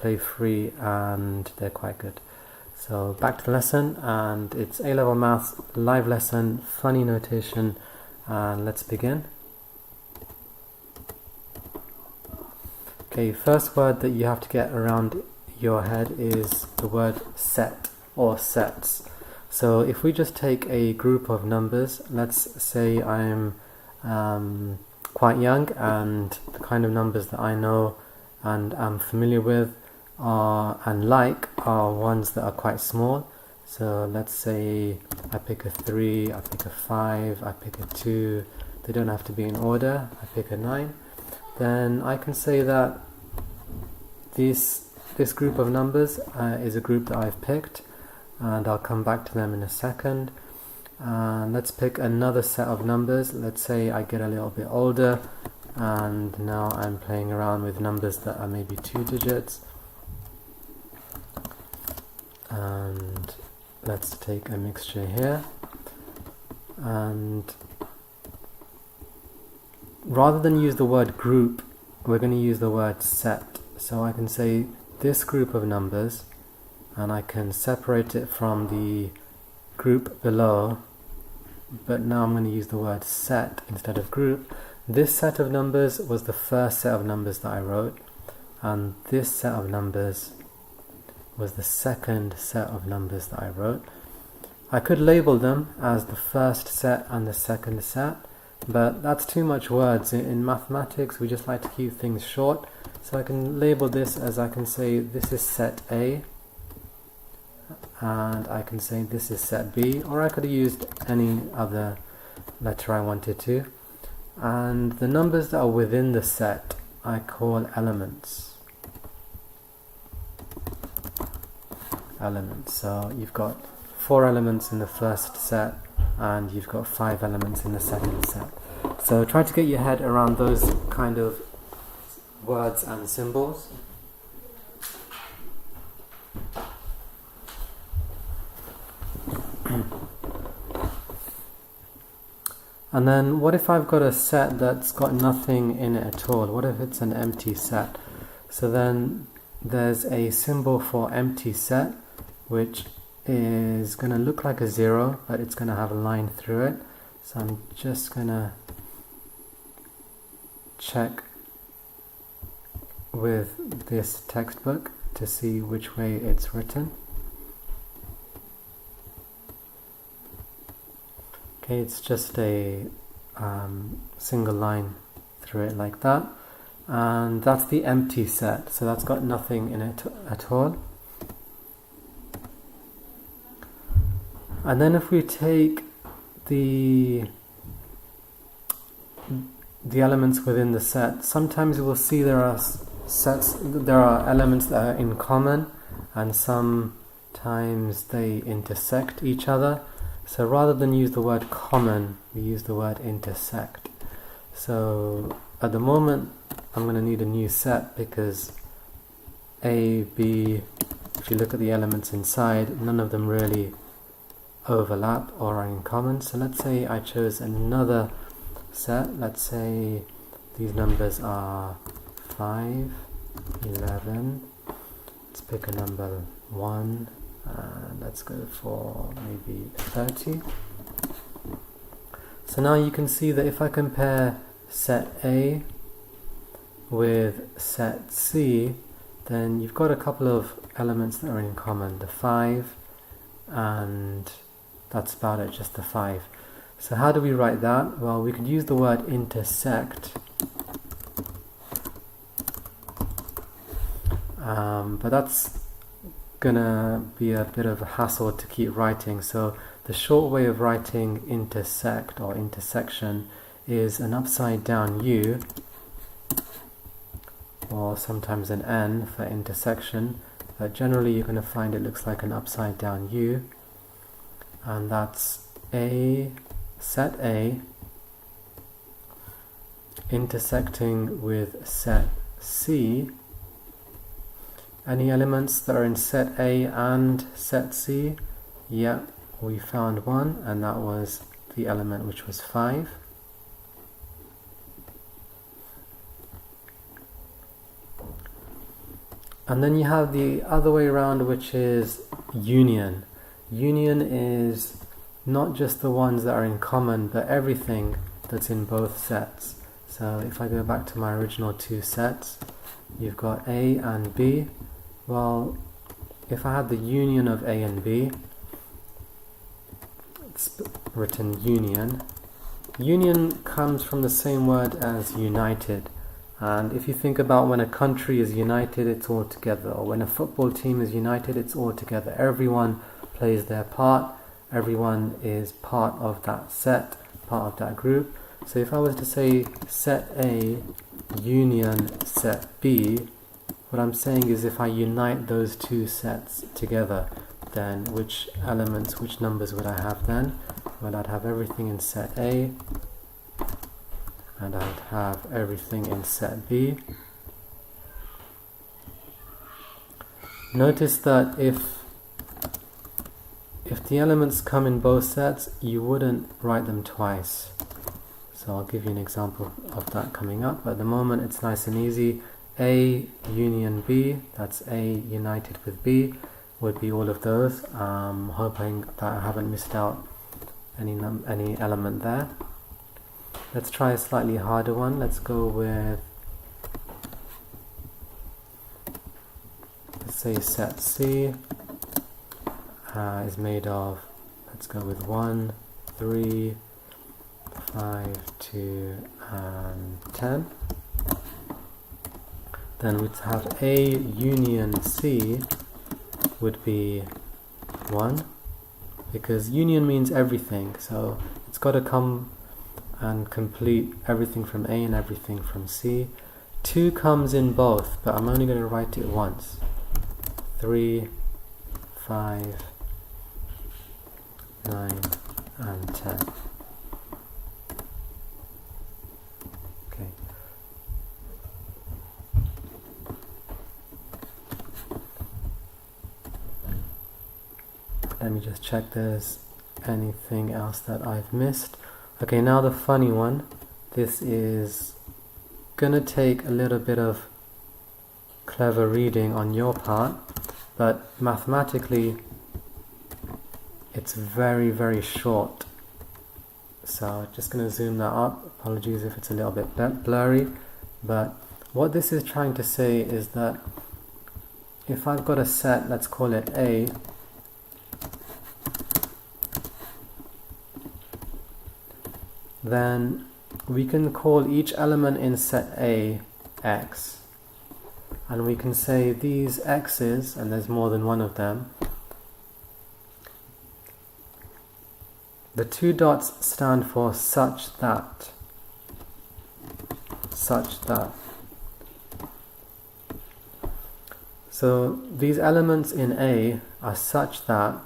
play free and they're quite good. So back to the lesson, and it's A-level maths live lesson, funny notation, and let's begin. Okay, first word that you have to get around your head is the word set or sets. So if we just take a group of numbers, let's say I'm quite young, and the kind of numbers that I know and I'm familiar with and like are ones that are quite small. So let's say I pick a 3, I pick a 5, I pick a 2, they don't have to be in order, I pick a 9. Then I can say that this group of numbers is a group that I've picked, and I'll come back to them in a second. Let's pick another set of numbers. Let's say I get a little bit older and now I'm playing around with numbers that are maybe 2 digits. And let's take a mixture here. And rather than use the word group, we're going to use the word set. So I can say this group of numbers, and I can separate it from the group below, but now I'm going to use the word set instead of group. This set of numbers was the first set of numbers that I wrote, and this set of numbers was the second set of numbers that I wrote. I could label them as the first set and the second set, but that's too much words. In mathematics, we just like to keep things short. So I can label this as, I can say this is set A, and I can say this is set B, or I could have used any other letter I wanted to. And the numbers that are within the set I call elements. So you've got 4 elements in the first set, and you've got 5 elements in the second set. So try to get your head around those kind of words and symbols. And then what if I've got a set that's got nothing in it at all? What if it's an empty set? So then there's a symbol for empty set, which is going to look like a 0, but it's going to have a line through it. So I'm just going to check with this textbook to see which way it's written. Okay, it's just a single line through it like that, and that's the empty set, so that's got nothing in it at all. And then if we take the elements within the set, sometimes you will see there are elements that are in common, and sometimes they intersect each other. So rather than use the word common, we use the word intersect. So at the moment I'm going to need a new set, because A, B, if you look at the elements inside, none of them really overlap or are in common. So let's say I chose another set. Let's say these numbers are 5, 11. Let's pick a number 1. Let's go for maybe 30. So now you can see that if I compare set A with set C, then you've got a couple of elements that are in common, the 5, and that's about it, just the 5. So how do we write that? Well, we could use the word intersect, but that's gonna be a bit of a hassle to keep writing. So the short way of writing intersect or intersection is an upside down U, or sometimes an N for intersection, but generally you're going to find it looks like an upside down U, and that's set A intersecting with set C. Any elements that are in set A and set C? Yeah, we found one, and that was the element which was 5. And then you have the other way around, which is union. Union is not just the ones that are in common, but everything that's in both sets. So if I go back to my original two sets, you've got A and B. Well, if I had the union of A and B, it's written union. Union comes from the same word as united. And if you think about when a country is united, it's all together. Or when a football team is united, it's all together. Everyone plays their part. Everyone is part of that set, part of that group. So if I was to say set A union set B, what I'm saying is if I unite those two sets together, then which elements, which numbers would I have then? Well, I'd have everything in set A, and I'd have everything in set B. Notice that if the elements come in both sets, you wouldn't write them twice. So I'll give you an example of that coming up. But at the moment it's nice and easy. A union B, that's A united with B, would be all of those. Hoping that I haven't missed out any element there. Let's try a slightly harder one. Let's go with, let's say set C is made of, let's go with 1, 3, 5, 2, and 10. Then we'd have A union C would be 1, because union means everything, so it's got to come and complete everything from A and everything from C. 2 comes in both, but I'm only going to write it once. 3, 5, 9, and 10. Okay. Let me just check there's anything else that I've missed. Okay, now the funny one. This is gonna take a little bit of clever reading on your part, but mathematically it's very, very short. So just gonna zoom that up. Apologies if it's a little bit blurry, but what this is trying to say is that if I've got a set, let's call it A, then we can call each element in set A X, and we can say these X's, and there's more than one of them, the 2 dots stand for such that, such that. So these elements in A are such that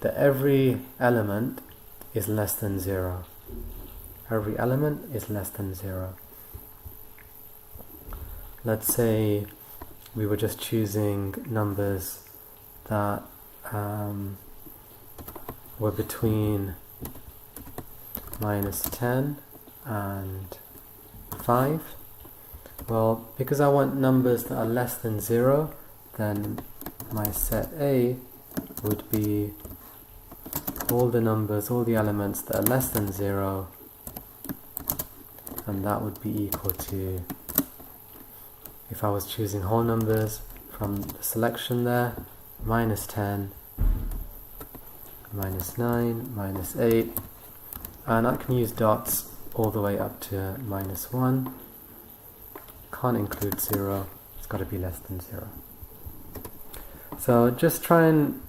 every element is less than 0. Every element is less than 0. Let's say we were just choosing numbers that were between -10 and 5. Well, because I want numbers that are less than 0, then my set A would be all the numbers, all the elements that are less than 0, and that would be equal to, if I was choosing whole numbers from the selection there, -10, -9, -8, and I can use dots all the way up to -1. Can't include 0, it's got to be less than 0. So just try and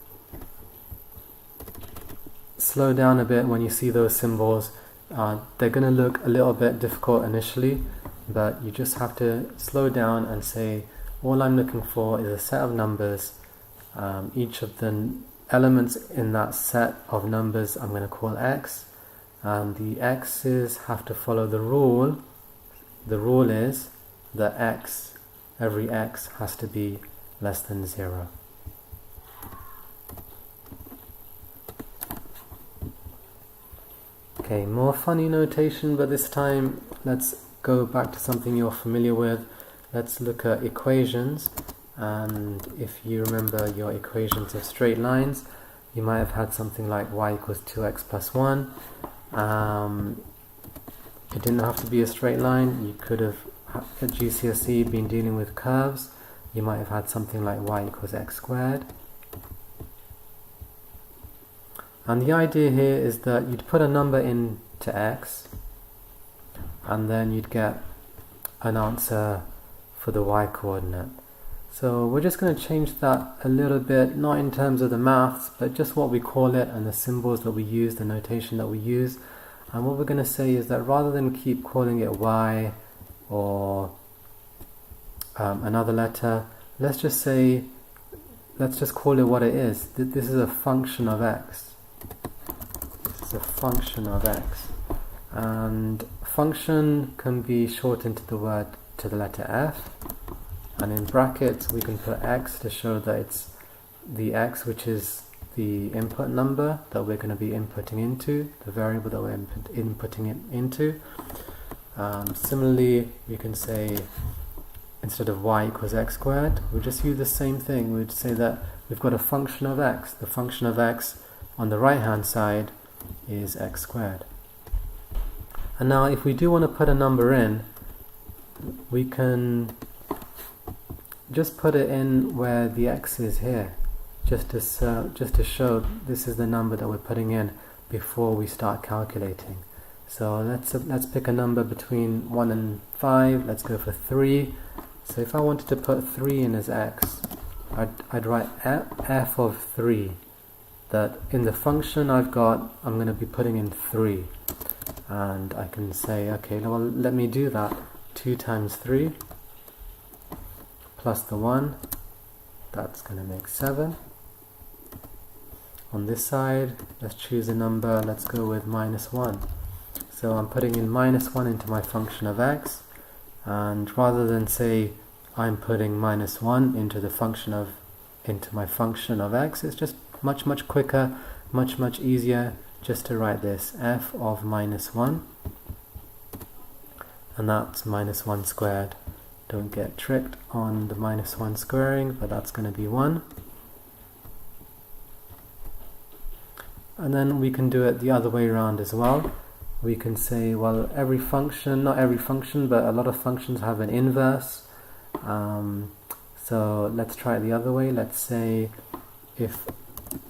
slow down a bit when you see those symbols. They're going to look a little bit difficult initially, but you just have to slow down and say, all I'm looking for is a set of numbers. Each of the elements in that set of numbers I'm going to call X, and the X's have to follow the rule. The rule is that X, every X has to be less than 0. Okay, more funny notation, but this time let's go back to something you're familiar with. Let's look at equations. And if you remember your equations of straight lines, you might have had something like y equals 2x plus 1. It didn't have to be a straight line. You could have, at GCSE, been dealing with curves. You might have had something like y equals x squared. And the idea here is that you'd put a number into x, and then you'd get an answer for the y coordinate. So we're just going to change that a little bit, not in terms of the maths, but just what we call it and the symbols that we use, the notation that we use. And what we're going to say is that rather than keep calling it y or another letter, let's just call it what it is. This is a function of x. This is a function of x. And function can be shortened to the letter f. And in brackets we can put x to show that it's the x, which is the input number that we're going to be inputting into, the variable that we're inputting it into. Similarly, we can say, instead of y equals x squared, we just use the same thing. We'd say that we've got a function of x. The function of x on the right hand side is x squared. And now if we do want to put a number in, we can just put it in where the x is here, just to show this is the number that we're putting in before we start calculating. So let's pick a number between 1 and 5. Let's go for 3. So if I wanted to put 3 in as x, I'd write f of 3. That in the function I'm going to be putting in 3. And I can say, okay, well, let me do that. 2 times 3 plus the 1, that's going to make 7. On this side, let's choose a number, let's go with minus 1. So I'm putting in minus 1 into my function of x, and rather than say I'm putting minus 1 into my function of x, it's just much quicker, much easier just to write this f of minus 1, and that's minus 1 squared. Don't get tricked on the minus 1 squaring, but that's going to be 1. And then we can do it the other way around as well. We can say, well, every function, not every function, but a lot of functions have an inverse. So let's try it the other way. Let's say if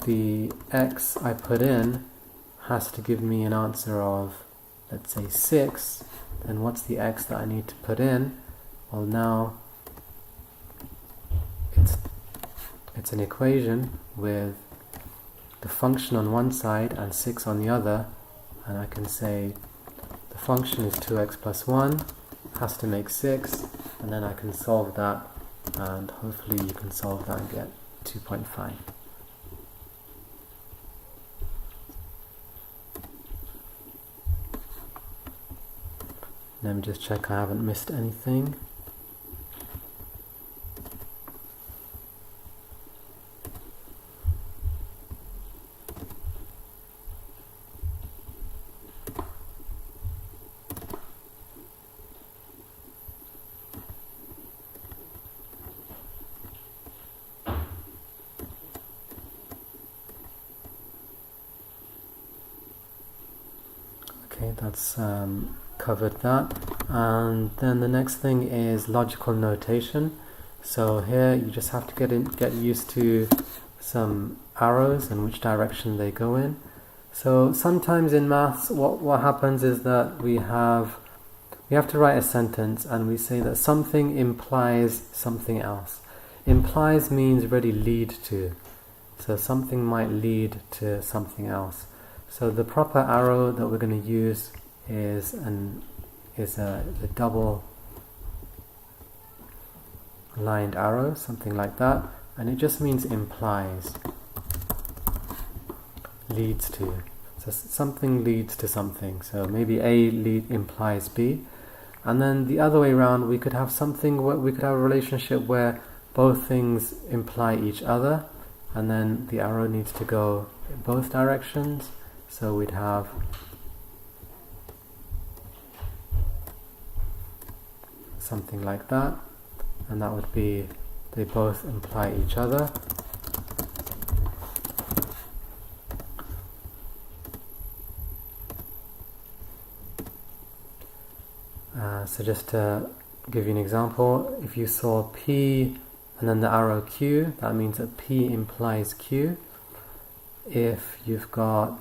the x I put in has to give me an answer of, let's say 6, then what's the x that I need to put in? Well, now it's an equation with the function on one side and 6 on the other, and I can say the function is 2x plus 1, has to make 6, and then I can solve that, and hopefully you can solve that and get 2.5. Let me just check I haven't missed anything. Okay, that's covered that. And then the next thing is logical notation. So here you just have to get used to some arrows and which direction they go in. So sometimes in maths what happens is that we have to write a sentence and we say that something implies something else. Implies means really lead to. So something might lead to something else. So the proper arrow that we're going to use is a double lined arrow, something like that, and it just means implies, leads to. So something leads to something. So maybe A implies B, and then the other way around, we could have we could have a relationship where both things imply each other, and then the arrow needs to go in both directions. So we'd have something like that, and that would be they both imply each other. So just to give you an example, if you saw P and then the arrow Q, that means that P implies Q. If you've got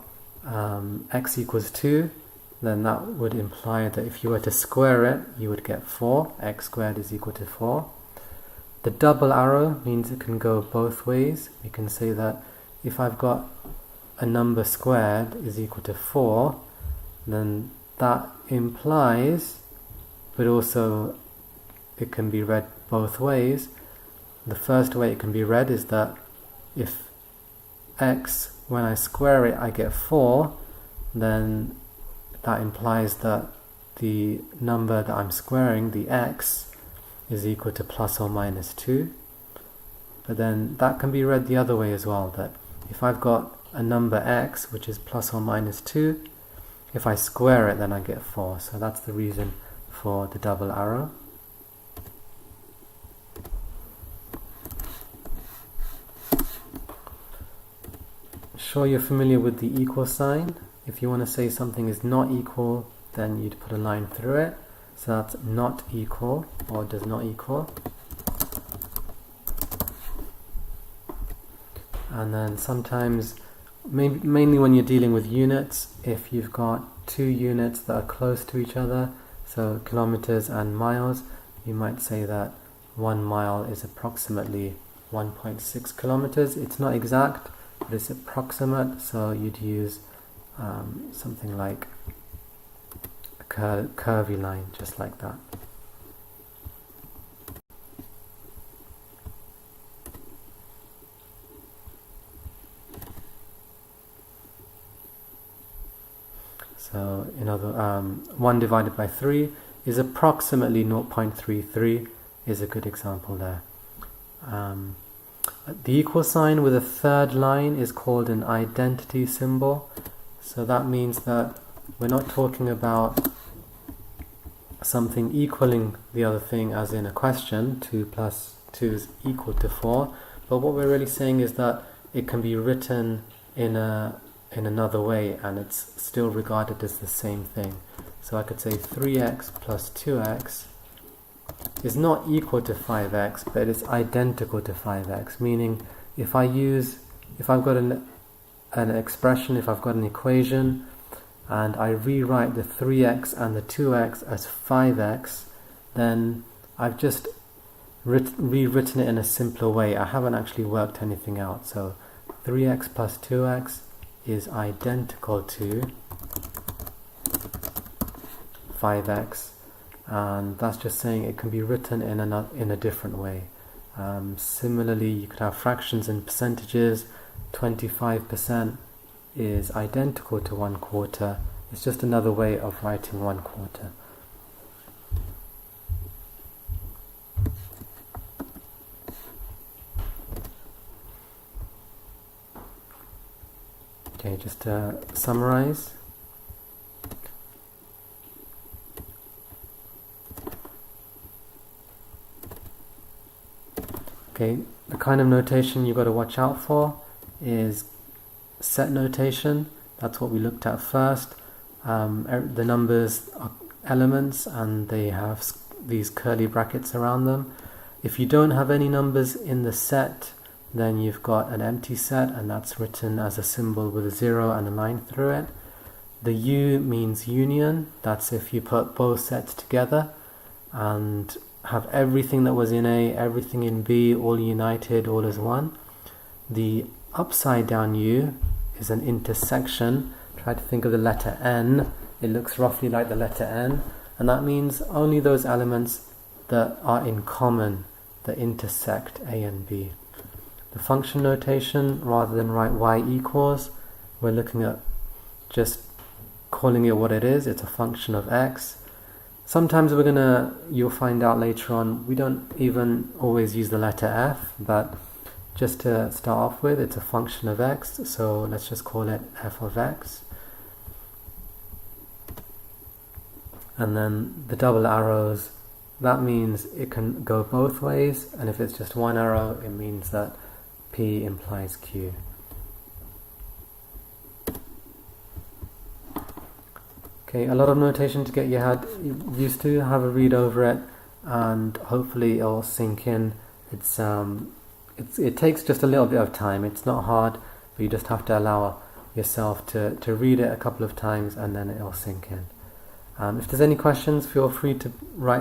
x equals 2, then that would imply that if you were to square it, you would get 4. X squared is equal to 4. The double arrow means it can go both ways. We can say that if I've got a number squared is equal to 4, then that implies, but also it can be read both ways. The first way it can be read is that if x, when I square it, I get 4, then that implies that the number that I'm squaring, the x, is equal to plus or minus 2. But then that can be read the other way as well, that if I've got a number x, which is plus or minus 2, if I square it, then I get 4. So that's the reason for the double arrow. Sure you're familiar with the equal sign. If you want to say something is not equal, then you'd put a line through it. So that's not equal, or does not equal. And then sometimes, mainly when you're dealing with units, if you've got two units that are close to each other, so kilometers and miles, you might say that 1 mile is approximately 1.6 kilometers. It's not exact, but it's approximate, so you'd use something like a curvy line, just like that. So, 1 divided by 3 is approximately 0.33 is a good example there. The equal sign with a third line is called an identity symbol. So that means that we're not talking about something equaling the other thing as in a question, 2 plus 2 is equal to 4, but what we're really saying is that it can be written in another way and it's still regarded as the same thing. So I could say 3x plus 2x is not equal to 5x, but it's identical to 5x, meaning if I've got an expression, if I've got an equation, and I rewrite the 3x and the 2x as 5x, then I've just rewritten it in a simpler way. I haven't actually worked anything out. So 3x plus 2x is identical to 5x, and that's just saying it can be written in a different way. Similarly, you could have fractions and percentages. 25% is identical to 1/4. It's just another way of writing 1/4. Okay, just to summarize. Okay, the kind of notation you've got to watch out for is set notation. That's what we looked at first. The numbers are elements and they have these curly brackets around them. If you don't have any numbers in the set, then you've got an empty set, and that's written as a symbol with a 0 and a line through it. The U means union. That's if you put both sets together and have everything that was in A, everything in B, all united, all as one. The upside down U is an intersection. Try to think of the letter N. It looks roughly like the letter N, and that means only those elements that are in common that intersect A and B. The function notation, rather than write y equals, we're looking at just calling it what it is. It's a function of x. Sometimes you'll find out later on, we don't even always use the letter f, but just to start off with, it's a function of x, so let's just call it f of x. And then the double arrows that means it can go both ways, and if it's just one arrow, it means that P implies Q. Okay, a lot of notation to get your head used to. Have a read over it, and hopefully it'll sink in. It takes just a little bit of time. It's not hard, but you just have to allow yourself to read it a couple of times, and then it'll sink in. If there's any questions, feel free to write